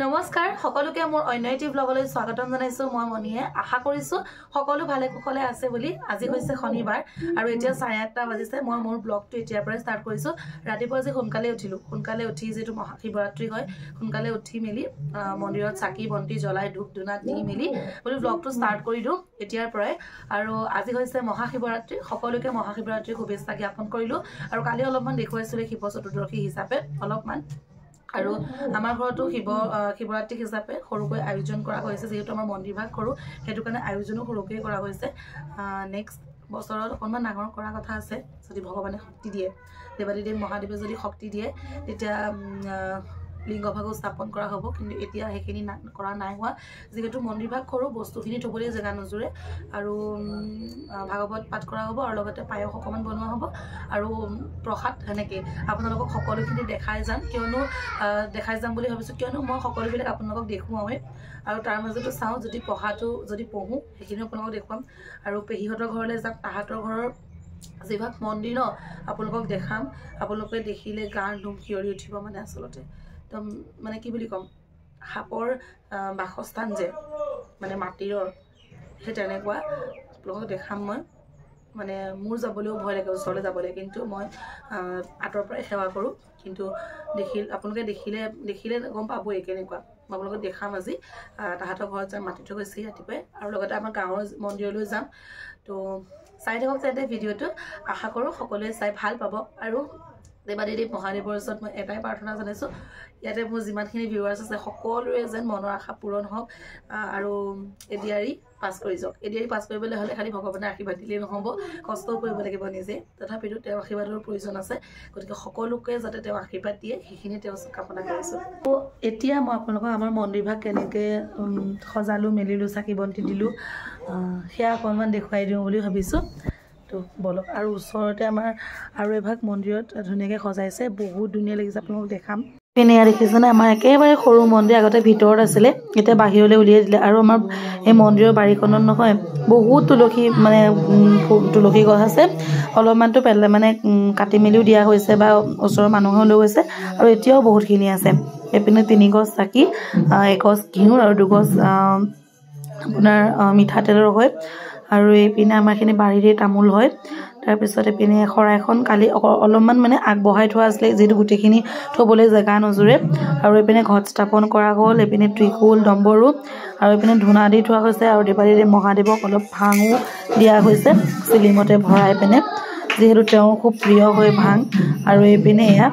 নমস্কাৰ সকলোকে মোৰ অন্যটি ব্লগলৈ স্বাগতম জনাইছো মই মনিয়ে আশা কৰিছো সকলো ভালে কুশলে আছে বুলি আজি হৈছে শনিবাৰ আৰু এতিয়া 8:30 বাজিছে মই মোৰ ব্লগটো এতিয়াৰ পৰা ষ্টাৰ্ট কৰিছো ৰাতিপুৱা যে সোনকালে উঠি যেটো মহাশিৱৰাত্ৰি হয় সোনকালে উঠি মেলি মন্দিৰত চাকি বন্তি জ্বলাই ধূপ ধুনা দি মেলি বুলি ব্লগটো ষ্টাৰ্ট কৰি দিও এতিয়াৰ পৰাই আৰু আজি হৈছে মহাশিৱৰাত্ৰি সকলোকে মহাশিৱৰাত্ৰি শুভেচ্ছা জ্ঞাপন কৰিলো আৰু কালি অলপমান দেখুৱাইছিলো শিৱ চতুৰ্দশী হিচাপে অলপমান আৰু আমাৰ ঘৰতো শিৱৰাত্ৰি হিচাপে সৰুকৈ আয়োজন কৰা হৈছে যেহেতু আমাৰ মন্দিৰ ভাগ সৰু হেতু কাৰণে আয়োজনো সৰুকৈ কৰা হৈছে নেক্সট বছৰত অকনমান ডাঙৰ কৰা কথা আছে যদি ভগৱানে শক্তি দিয়ে দেৱাদিদেৱ মহাদেৱে যদি শক্তি দিয়ে তেতিয়া লিংগ ভাগো স্থাপন কৰা হ'ব কিন্তু এতিয়া হেখিনি কৰা নাই হোৱা যেহেতু মন্দিৰ ভাগ সৰু বস্তুখিনি থবলৈ জেগা নজুৰে আৰু ভাগৱত পাঠ কৰা হ'ব আৰু লগতে পায়স অকমান বনোৱা হ'ব আৰু প্ৰসাদ হেনেকে আপোনালোকক সকলোখিনি দেখাই যাম বুলি ভাবিছো কিয়নো মই সকলোবিলাক আপোনালোকক দেখুৱাওৱে আৰু তাৰ মাজতো চাও যদি পঢ়াটো যদি পঢ়ো হেখিনি আপোনালোকক দেখুৱাম আৰু পেহিহতৰ ঘৰলৈ যাম তাহাতৰ ঘৰৰ যেভাগ মন্দিৰ ন আপোনালোকক দেখাম আপোনালোকে দেখিলে গাৰ নুম কিয়ৰি উঠিব মানে আচলতে মানে কি বুলি কম হাপৰ বাসস্থান যে মানে মাটিৰৰ হে তেনেকুৱা আপোনালোকক দেখাম মই মানে মোৰ যাবলৈও ভয় লাগে ওচৰলৈ যাবলৈ কিন্তু মই আঁতৰ পৰাই সেৱা কৰো কিন্তু আপোনালোকে দেখিলে গম পাবই কেনেকুৱা মই আপোনালোকক দেখাম আজি তাহাতৰ ঘৰত যাম মাটি থৈ গৈছে ৰাতিপুৱাই আৰু লগতে আমাৰ গাঁৱৰ মন্দিৰলৈ যাম তো চাই থাকক তেন্তে ভিডিঅ'টো আশা কৰো সকলোৱে চাই ভাল পাব আৰু দেৱাদিদেৱ মহাদেৱৰ ওচৰত মই এটাই প্ৰাৰ্থনা জনাইছো ইয়াতে মোৰ যিমানখিনি ভিউৱাৰ্ছ আছে সকলোৰে যেন মনৰ আশা পূৰণ হওক আৰু এডিআৰি পাছ কৰি যাওক এডিআৰি পাছ কৰিবলৈ হ'লে খালি ভগৱানৰ আশীৰ্বাদ দিলেই নহ'ব কষ্টও কৰিব লাগিব নিজে তথাপিতো তেওঁৰ আশীৰ্বাদৰ প্ৰয়োজন আছে গতিকে সকলোকে যাতে তেওঁ আশীৰ্বাদ দিয়ে সেইখিনি তেওঁ কামনা কৰিছো তো এতিয়া মই আপোনালোকক আমাৰ মন্দিৰ ভাগ কেনেকৈ সজালো মেলিলো চাকি বন্তি দিলো সেয়া অকণমান দেখুৱাই দিওঁ বুলি ভাবিছো তো বলক আৰু ওচৰতে আমাৰ আৰু এভাগ মন্দিৰত ধুনীয়াকৈ সজাইছে বহুত ধুনীয়া লাগিছে আপোনালোকক দেখাম পিনে দেখিছেনে আমাৰ একেবাৰে সৰু মন্দিৰ আগতে ভিতৰত আছিলে এতিয়া বাহিৰলৈ উলিয়াই দিলে আৰু আমাৰ এই মন্দিৰৰ বাৰীখনত নহয় বহুত তুলসী গছ আছে অলপমানটো পেলে মানে কাটি মেলিও দিয়া হৈছে বা ওচৰৰ মানুহেও লৈ গৈছে আৰু এতিয়াও বহুতখিনি আছে এপিনে 3 গছ চাকি 1 গছ ঘিউ আৰু 2 গছ আপোনাৰ মিঠাতেলৰ হয় আৰু এইপিনে আমাৰখিনি বাৰীৰে তামোল হয় তাৰপিছত এপিনে খৰাইখন কালি অলপমান মানে আগবঢ়াই থোৱা আছিলে যেটো গুটেখিনি থবলৈ জেগা নজুৰে আৰু এপিনে ঘট স্থাপন কৰা হ'ল এপিনে ত্ৰিশূল ডম্বৰু আৰু এপিনে ধুনা দি থোৱা হৈছে আৰু দেৱাদিদেৱ মহাদেৱক অলপ ভাঙো দিয়া হৈছে চিলিমতে ভৰাই পিনে যেহেতু তেওঁৰ খুব প্ৰিয় হয় ভাং আৰু এপিনে এয়া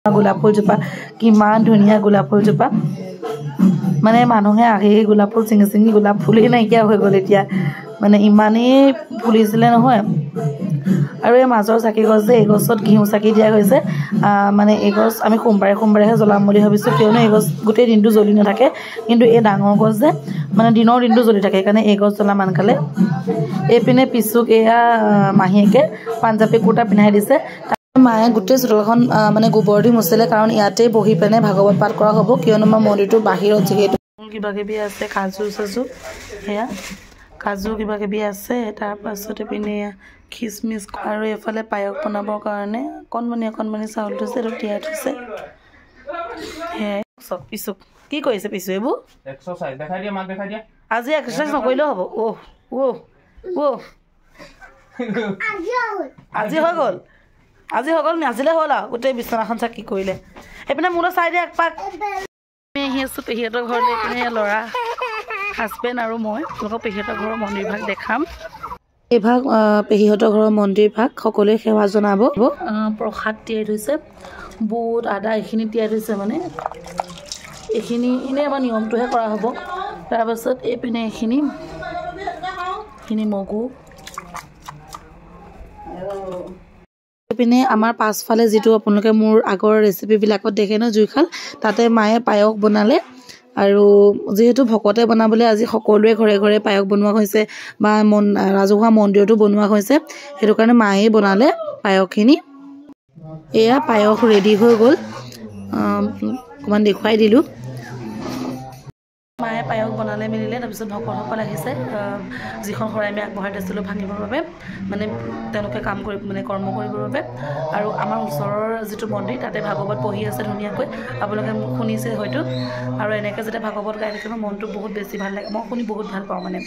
গোলাপ ফুলজোপা কিমান ধুনীয়া গোলাপ ফুলজোপা মানে মানুহে আহি গোলাপ ফুল চিঙি গোলাপ ফুলেই নাইকিয়া হৈ গ'ল এতিয়া মানে ইমানেই ফুলিছিলে নহয় আৰু এই মাজৰ চাকি গছ যে এই গছত ঘিউ চাকি দিয়া হৈছে মানে এই গছ আমি সোমবাৰেহে জ্বলাম বুলি ভাবিছো কিয়নো এই গছ গোটেই দিনটো জ্বলি নাথাকে কিন্তু এই ডাঙৰ গছ যে মানে দিনৰ দিনটো জ্বলি থাকে সেইকাৰণে এই গছ জ্বলাম আনকালে এইপিনে পিছুক এয়া মাহীয়েকে পাঞ্জাবী কুৰ্তা পিন্ধাই দিছে মায়ে গোটেই চোতালখন মানে গোবৰ দি মুচিলে কাৰণ ইয়াতে বহি পেনে ভাগৱত পাঠ কৰা হ'ব কিয়নো আমাৰ মন্দিৰটো বাহিৰত যিহেতু কিবাকিবি আছে কাজু চাজু সেয়া কাজু কিবাকিবি আছে তাৰ পাছতে পিনে খিচমিচ আৰু এফালে পায়স বনাবৰ কাৰণে অকণমানি চাউল থৈছে এইটো তিয়াই থৈছে সেয়াই চব পিছুক কি কৰিছে পিছু এইবোৰ এক্সাৰচাইজ দেখাই দিয়া আজি এক্সাৰচাইজ নকৰিলেও হ'ব আজি হৈ গ'ল নাজিলে হ'ল আৰু গোটেই বিছনাখন চাকি কৰিলে এইপিনে মোলৈ চাই দিয়ে একপাক আহি আছোঁ পেহীহঁতৰ ঘৰলৈ এইপিনে ল'ৰা হাজবেণ্ড আৰু মই তেওঁলোকক পেহীহঁতৰ ঘৰৰ মন্দিৰ ভাগ দেখাম এইভাগ পেহীহঁতৰ ঘৰৰ মন্দিৰ ভাগ সকলোৱে সেৱা জনাব প্ৰসাদ তিয়াই থৈছে বুট আদা এইখিনি তিয়াই থৈছে মানে এইখিনি এনেই আমাৰ নিয়মটোহে কৰা হ'ব তাৰপাছত এইপিনে এইখিনি মগু পিনে আমাৰ পাছফালে যিটো আপোনালোকে মোৰ আগৰ ৰেচিপিবিলাকত দেখে ন জুইশাল তাতে মায়ে পায়স বনালে আৰু যেহেতু ভকতে বনাবলৈ আজি সকলোৱে ঘৰে ঘৰে পায়স বনোৱা হৈছে বা ৰাজহুৱা মন্দিৰতো বনোৱা হৈছে সেইটো কাৰণে মায়ে বনালে পায়সখিনি এয়া পায়স ৰেডি হৈ গ'ল অকণমান দেখুৱাই দিলোঁ মায়ে পায়স বনালে মেলিলে তাৰপিছত ভকতসকল আহিছে যিখন শৰাই আমি আগবঢ়াই দিছিলোঁ ভাঙিবৰ বাবে মানে তেওঁলোকে কাম কৰি মানে কৰ্ম কৰিবৰ বাবে আৰু আমাৰ ওচৰৰ যিটো মন্দিৰ তাতে ভাগৱত পঢ়ি আছে ধুনীয়াকৈ আপোনালোকে শুনিছে হয়তো আৰু এনেকৈ যেতিয়া ভাগৱত গাই থাকে মনটো বহুত বেছি ভাল লাগে মই শুনি বহুত ভাল পাওঁ মানে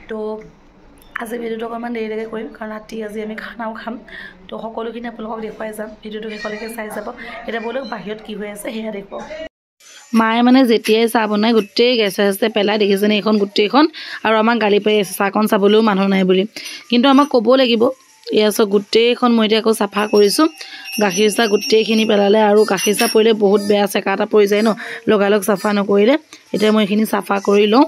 তো আজি ভিডিঅ'টো অকণমান দেৰিলৈকে কৰিম কাৰণ ৰাতি আজি আমি খানাও খাম তো সকলোখিনি আপোনালোকক দেখুৱাই যাম ভিডিঅ'টো শেষলৈকে চাই যাব এতিয়া বলক বাহিৰত কি হৈ আছে সেয়া দেখুৱাওক মায়ে মানে যেতিয়াই চাহ বনাই গোটেই গেছে গেছে পেলাই দেখিছেনে এইখন গোটেইখন আৰু আমাক গালি পাৰি আছে চাহকণ চাবলৈও মানুহ নাই বুলি কিন্তু আমাক ক'ব লাগিব এয়া চব গোটেইখন মই এতিয়া আকৌ চাফা কৰিছোঁ গাখীৰ চাহ গোটেইখিনি পেলালে আৰু গাখীৰ চাহ পৰিলে বহুত বেয়া চেকা এটা পৰি যায় ন লগালগ চাফা নকৰিলে এতিয়া মই এইখিনি চাফা কৰি লওঁ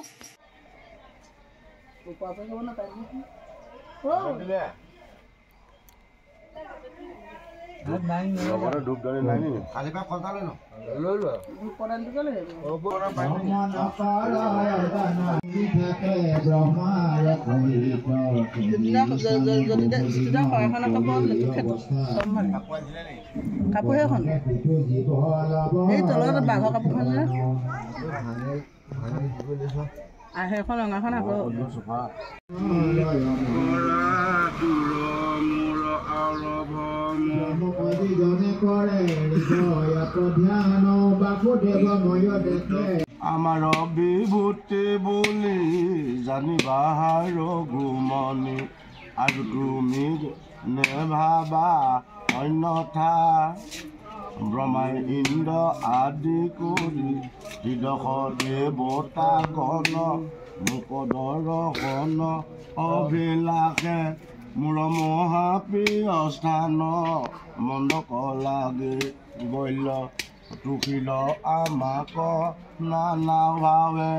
এখন ৰঙাখন আকৌ আমাৰ বিভূতি বুলি জানিবা ৰঘুমণি আৰু তুমি নেভাবা অন্যথা ব্ৰহ্মাই ইন্দ্ৰ আদি কৰি হৃদয় দেৱতা গণ মুকদৰ্শন অভিলাষে মোৰ মহাপ্ৰিয় স্থান মন্দক লাগে গল্য তুকিল আমাক নানা ভাৱে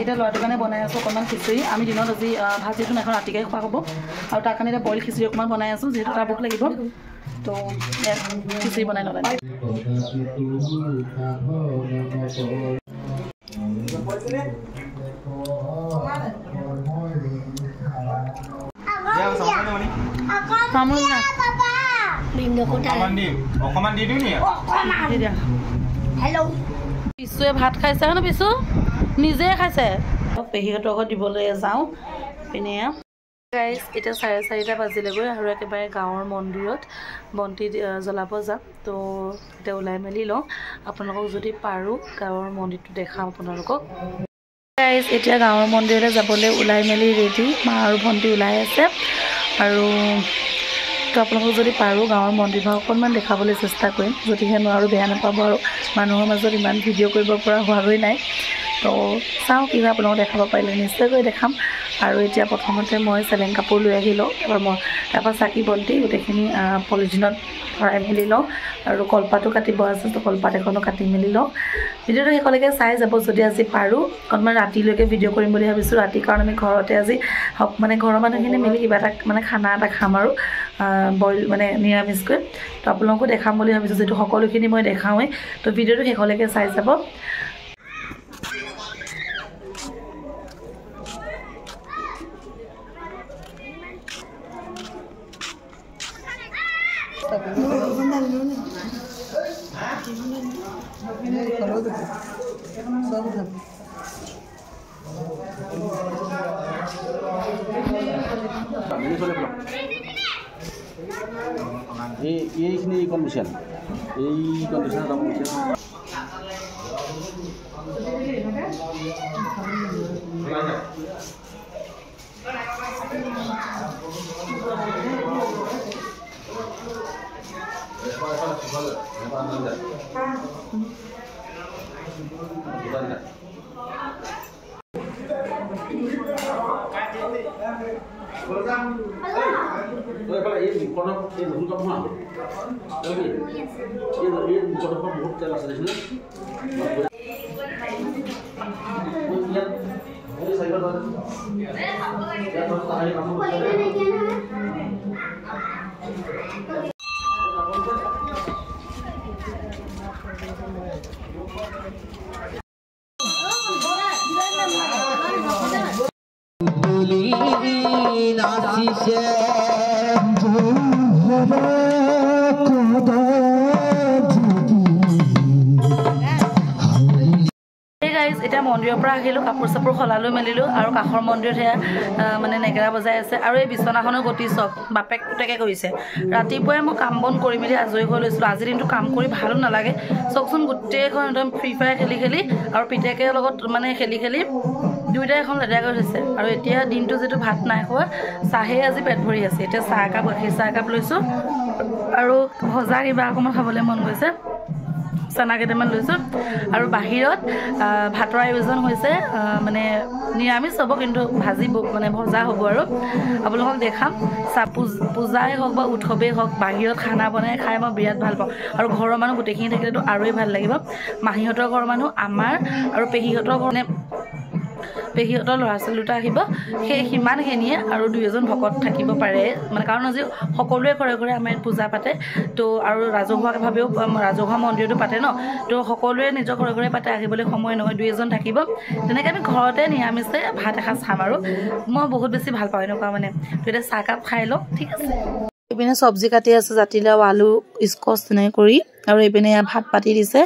এতিয়া ল'ৰাটোৰ কাৰণে বনাই আছোঁ অকণমান খিচিৰি আমি দিনত আজি ভাজিটো নাখাওঁ ৰাতিকৈ খোৱা হ'ব আৰু তাৰ কাৰণে এতিয়া বইল খিচিৰি অকণমান বনাই আছোঁ যিহেতু তাৰ ভোক লাগিব তো খিচিৰি বনাই ল'লে পিছুৱে ভাত খাইছে ন পিছু নিজে খাইছে পেহীহঁতৰ ঘৰত দিবলৈ যাওঁ পিনে গাইজ এতিয়া 4:30 বাজিলেগৈ আৰু একেবাৰে গাঁৱৰ মন্দিৰত বন্তি জ্বলাব যাম তো এতিয়া ওলাই মেলি লওঁ আপোনালোকক যদি পাৰোঁ গাঁৱৰ মন্দিৰটো দেখাম আপোনালোকক গাইজ এতিয়া গাঁৱৰ মন্দিৰলৈ যাবলৈ ওলাই মেলি ৰেডি মা আৰু ভণ্টি ওলাই আছে আৰু তো আপোনালোকক যদি পাৰোঁ গাঁৱৰ মন্দিৰভাগ অকণমান দেখাবলৈ চেষ্টা কৰিম যদিহে নোৱাৰোঁ বেয়া নাপাব আৰু মানুহৰ মাজত ইমান ভিডিঅ' কৰিব পৰা হোৱাগৈ নাই তো চাওঁ কি হয় আপোনালোকক দেখাব পাৰিলে নিশ্চয়কৈ দেখাম আৰু এতিয়া প্ৰথমতে মই চেলেং কাপোৰ লৈ আহিলোঁ তাৰপৰা চাকি বন্তি গোটেইখিনি পলিথিনত ভৰাই মেলি লওঁ আৰু কলপাতো কাটিব আছে তো কলপাত এখনো কাটি মেলি লওঁ ভিডিঅ'টো শেষলৈকে চাই যাব যদি আজি পাৰোঁ অকণমান ৰাতিলৈকে ভিডিঅ' কৰিম বুলি ভাবিছোঁ ৰাতি কাৰণ আমি ঘৰতে আজি মানে ঘৰৰ মানুহখিনি মিলি কিবা এটা মানে খানা এটা খাম আৰু বইল মানে নিৰামিষকৈ তো আপোনালোকো দেখাম বুলি ভাবিছোঁ যিহেতু সকলোখিনি মই দেখাওঁৱেই তো ভিডিঅ'টো শেষলৈকে চাই যাব এইখিনি এই কণ্ডিশ্যন বহুত তেল আছে এতিয়া মন্দিৰৰ পৰা আহিলোঁ, কাপোৰ চাপোৰ সলালোঁ মেলিলোঁ আৰু কাষৰ মন্দিৰত সেয়া মানে নেগেৰা বজাই আছে আৰু এই বিচনাখনৰ গতি চক বাপেক পুতেকে কৰিছে। ৰাতিপুৱাই মই কাম বন কৰি মেলি আজৰি হৈ লৈছিলোঁ। আজিৰ দিনটো কাম কৰি ভালো নালাগে, চাওকচোন গোটেইখন একদম ফ্ৰী ফায়াৰ খেলি খেলি আৰু পিতেকৰ লগত মানে খেলি খেলি দুয়োটাই এখন লেতেৰা কৰি থৈছে। আৰু এতিয়া দিনটো যিটো ভাত নাই খোৱা, চাহেই আজি পেট ভৰি আছে। এতিয়া চাহ একাপ গাখীৰ চাহ একাপ লৈছোঁ আৰু ভজা কিবা অকণমান খাবলৈ মন গৈছে, চানা কেইটামান লৈছোঁ। আৰু বাহিৰত ভাতৰ আয়োজন হৈছে, মানে নিৰামিষ হ'ব কিন্তু ভাজি মানে ভজা হ'ব। আৰু আপোনালোকক দেখাম, পূজাই হওক বা উৎসৱেই হওক, বাহিৰত খানা বনাই খাই মই বিৰাট ভাল পাওঁ। আৰু ঘৰৰ মানুহ গোটেইখিনি থাকিলেতো আৰুৱেই ভাল লাগিব। মাহীহঁতৰ ঘৰৰ মানুহ, আমাৰ আৰু পেহীহঁতৰ ঘৰ, পেহীহঁতৰ ল'ৰা ছোৱালী দুটা আহিব, সেই সিমানখিনিয়ে। আৰু 2-এজন ভকত থাকিব পাৰে, মানে কাৰণ আজি সকলোৱে ঘৰে ঘৰে আমাৰ ইয়াত পূজা পাতে তো, আৰু ৰাজহুৱাভাৱেও ৰাজহুৱা মন্দিৰতো পাতে ন, তো সকলোৱে নিজৰ ঘৰে ঘৰে পাতে, আহিবলৈ সময় নহয়, 2-এজন থাকিব। তেনেকৈ আমি ঘৰতে নিৰামিষে ভাত এসাঁজ খাম। আৰু মই বহুত বেছি ভাল পাওঁ এনেকুৱা মানে। তো এতিয়া চাহকাপ খাই লওঁ, ঠিক আছে। এইপিনে চব্জি কাটি আছে, জাতিলাও, আলু, স্কচ তেনেকৈ কৰি। আৰু এইপিনে ভাত পাতি দিছে।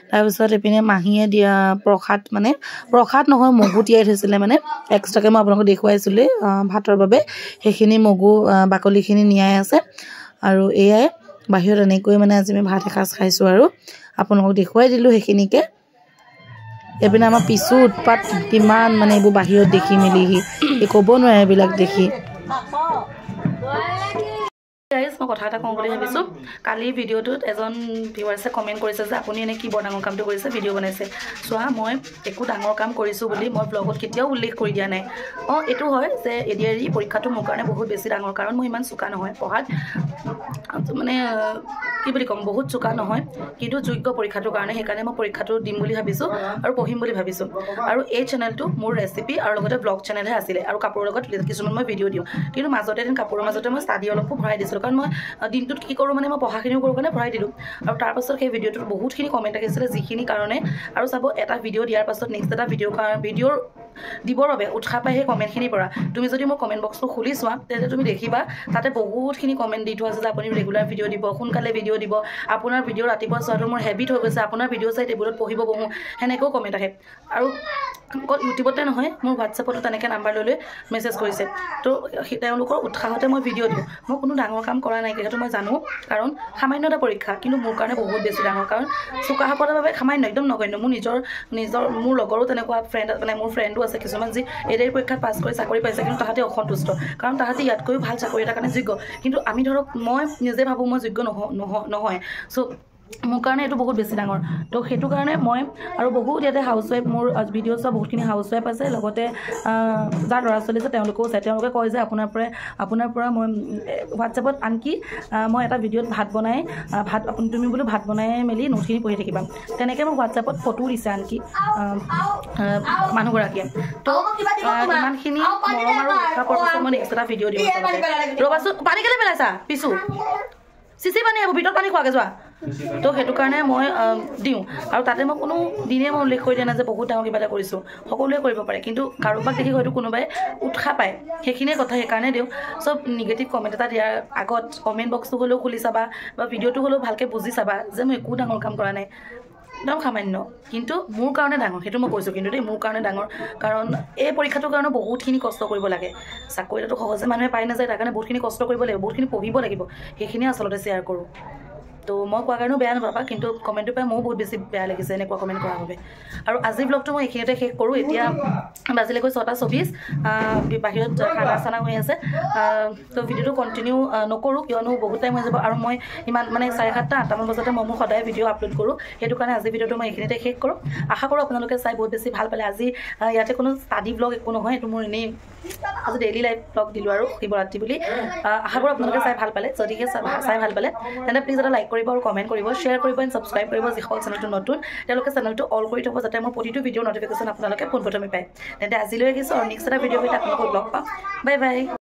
তাৰপিছত এইপিনে মাহীয়ে দিয়া প্ৰসাদ, মানে প্ৰসাদ নহয়, মগু তিয়াই থৈছিলে, মানে এক্সট্ৰাকৈ মই আপোনালোকক দেখুৱাইছিলোঁ ভাতৰ বাবে। সেইখিনি মগু বাকলিখিনি নিয়াই আছে। আৰু এয়াই বাহিৰত এনেকৈ মানে আজি আমি ভাত এসাঁজ খাইছোঁ। আৰু আপোনালোকক দেখুৱাই দিলোঁ সেইখিনিকে। এইপিনে আমাৰ পিছু উৎপাত কিমান, মানে এইবোৰ বাহিৰত দেখি মেলিহি ক'ব নোৱাৰে এইবিলাক দেখি। মই কথা এটা কওঁ বুলি ভাবিছোঁ। কালি ভিডিঅ'টোত এজন ভিউৱাৰ্ছে কমেণ্ট কৰিছে যে আপুনি এনেই কি বৰ ডাঙৰ কামটো কৰিছে, ভিডিঅ' বনাইছে। চোৱা, মই একো ডাঙৰ কাম কৰিছোঁ বুলি মই ব্লগত কেতিয়াও উল্লেখ কৰি দিয়া নাই। এইটো হয় যে এডিআৰই পৰীক্ষাটো মোৰ কাৰণে বহুত বেছি ডাঙৰ, কাৰণ মই ইমান চোকা নহয় পঢ়াত, মানে কি বুলি ক'ম, বহুত চোকা নহয়, কিন্তু যোগ্য পৰীক্ষাটোৰ কাৰণে। সেইকাৰণে মই পৰীক্ষাটো দিম বুলি ভাবিছোঁ আৰু পঢ়িম বুলি ভাবিছোঁ। আৰু এই চেনেলটো মোৰ ৰেচিপি আৰু লগতে ব্লগ চেনেলহে আছিলে, আৰু কাপোৰৰ লগত কিছুমান মই ভিডিঅ' দিওঁ। কিন্তু মাজতে কাপোৰৰ মাজতে মই ষ্টাডি অলপো ভৰাই দিছিলোঁ, কাৰণ মই দিনটোত কি কৰোঁ, মানে মই পঢ়াখিনিও কৰোঁ কাৰণে ভৰাই দিলোঁ। আৰু তাৰপাছত সেই ভিডিঅ'টোত বহুতখিনি কমেণ্ট আহিছিলে, যিখিনি কাৰণে আৰু চাব, এটা ভিডিঅ' দিয়াৰ পাছত নেক্সট এটা ভিডিঅ'ৰ দিবৰ বাবে উৎসাহ পায় সেই কমেণ্টখিনিৰ পৰা। তুমি যদি মোৰ কমেণ্ট বক্সটো খুলি চোৱা, তেন্তে তুমি দেখিবা তাতে বহুতখিনি কমেণ্ট দি থোৱা আছে যে আপুনি ৰেগুলাৰ ভিডিঅ' দিব, সোনকালে ভিডিঅ' দিব, আপোনাৰ ভিডিঅ' ৰাতিপুৱা চোৱাটো মোৰ হেবিট হৈ গৈছে, আপোনাৰ ভিডিঅ' চাই টেবুলত পঢ়িব বহোঁ, সেনেকৈও কমেণ্ট আহে। আৰু অকল ইউটিউবতে নহয়, মোৰ হোৱাটছএপতো তেনেকৈ নাম্বাৰ লৈ মেছেজ কৰিছে। তো তেওঁলোকৰ উৎসাহতে মই ভিডিঅ' দিওঁ। মই কোনো ডাঙৰ কাম কৰা নাই, সেইটো মই জানো, কাৰণ সামান্য এটা পৰীক্ষা, কিন্তু মোৰ কাৰণে বহুত বেছি ডাঙৰ। কাৰণ চোকাসকলৰ বাবে সামান্য, একদম নগণ্য। মোৰ লগৰো তেনেকুৱা ফ্ৰেণ্ড, মানে মোৰ ফ্ৰেণ্ডো আছে কিছুমান, যি এডিআৰই পৰীক্ষাত পাছ কৰি চাকৰি পাইছে, কিন্তু তাহাঁতে অসন্তুষ্ট, কাৰণ তাহাঁতে ইয়াতকৈও ভাল চাকৰি এটাৰ কাৰণে যোগ্য। কিন্তু আমি ধৰক, মই নিজে ভাবোঁ মই যোগ্য নহয়। চ' মোৰ কাৰণে এইটো বহুত বেছি ডাঙৰ। তো সেইটো কাৰণে মই, আৰু বহুত ইয়াতে হাউচৱাইফ, মোৰ ভিডিঅ' চোৱা বহুতখিনি হাউচৱাইফ আছে, লগতে যাৰ ল'ৰা ছোৱালী আছে তেওঁলোকেও চায়। তেওঁলোকে কয় যে আপোনাৰ পৰা মই হোৱাটছএপত, আনকি মই এটা ভিডিঅ'ত তুমি বোলো ভাত বনাই মেলি নোটখিনি পঢ়ি থাকিবা, তেনেকৈ মোক হোৱাটছএপত ফটো দিছে আনকি মানুহগৰাকীয়ে। তো ইমানখিনি মৰম আৰু উৎসাহ পোৱাৰ পাছত মই নেক্সট এটা ভিডিঅ' দিম। ৰ'বাচোন, পানী কেলৈ পেলাইছা পিছু, চিচি পানী আহিব, ভিতৰত পানী খোৱাকৈ যোৱা। তো সেইটো কাৰণে মই দিওঁ। আৰু তাতে মই কোনো দিনে মই উল্লেখ কৰি দিয়া নাই যে বহুত ডাঙৰ কিবা এটা কৰিছোঁ। সকলোৱে কৰিব পাৰে, কিন্তু কাৰোবাক দেখি হয়তো কোনোবাই উৎসাহ পায়, সেইখিনিয়ে কথা, সেইকাৰণে দিওঁ। চব নিগেটিভ কমেণ্ট এটা দিয়াৰ আগত কমেণ্ট বক্সটো হ'লেও খুলি চাবা, বা ভিডিঅ'টো হ'লেও ভালকৈ বুজি চাবা যে মই একো ডাঙৰ কাম কৰা নাই, একদম সামান্য, কিন্তু মোৰ কাৰণে ডাঙৰ, সেইটো মই কৈছোঁ। কিন্তু দেই, মোৰ কাৰণে ডাঙৰ, কাৰণ এই পৰীক্ষাটোৰ কাৰণে বহুতখিনি কষ্ট কৰিব লাগে। চাকৰি এটাতো সহজে মানুহে পাই নাযায়, তাৰ কাৰণে বহুতখিনি কষ্ট কৰিব লাগিব, বহুতখিনি পঢ়িব লাগিব, সেইখিনিয়ে আচলতে শ্বেয়াৰ কৰোঁ। তো মই কোৱাৰ কাৰণেও বেয়া নাপাবা, কিন্তু কমেণ্টটো পাই মোৰো বহুত বেছি বেয়া লাগিছে এনেকুৱা কমেণ্ট কৰাৰ বাবে। আৰু আজিৰ ব্লগটো মই এইখিনিতে শেষ কৰোঁ। এতিয়া বাজিলেগৈ 6:24, বাহিৰত খানা চানা হৈ আছে। তো ভিডিঅ'টো কণ্টিনিউ নকৰোঁ, কিয়নো বহুত টাইম হৈ যাব, আৰু মই ইমান মানে 7:30, 8টামান বজাতে মই মোৰ সদায় ভিডিঅ' আপলোড কৰোঁ। সেইটো কাৰণে আজিৰ ভিডিঅ'টো মই এইখিনিতে শেষ কৰোঁ। আশা কৰোঁ আপোনালোকে চাই বহুত বেছি ভাল পালে। আজি ইয়াতে কোনো ষ্টাডি ব্লগ একো নহয়, এইটো মোৰ এনেই আজি ডেইলি লাইফ ব্লগ দিলোঁ আৰু শিৱৰাত্ৰি বুলি। আশা কৰোঁ আপোনালোকে চাই ভাল পালে। যদিহে চাই ভাল পালে তেন্তে প্লিজ এটা লাইক কৰিব আৰু কমেণ্ট কৰিব, শ্বেয়াৰ কৰিব, এণ্ড ছাবস্ক্ৰাইব কৰিব। যিসকল চেনেলটো নতুন তেওঁলোকে চেনেলটো অল কৰি থ'ব, যাতে মোৰ প্ৰতিটো ভিডিঅ'ৰ নটিফিকেশ্যন আপোনালোকে পোনপ্ৰথমে পায়। তেন্তে আজিলৈ ৰাখিছোঁ, আৰু নেক্সট এটা ভিডিঅ' সৈতে আপোনালোকক লগ পাম। Bye bye.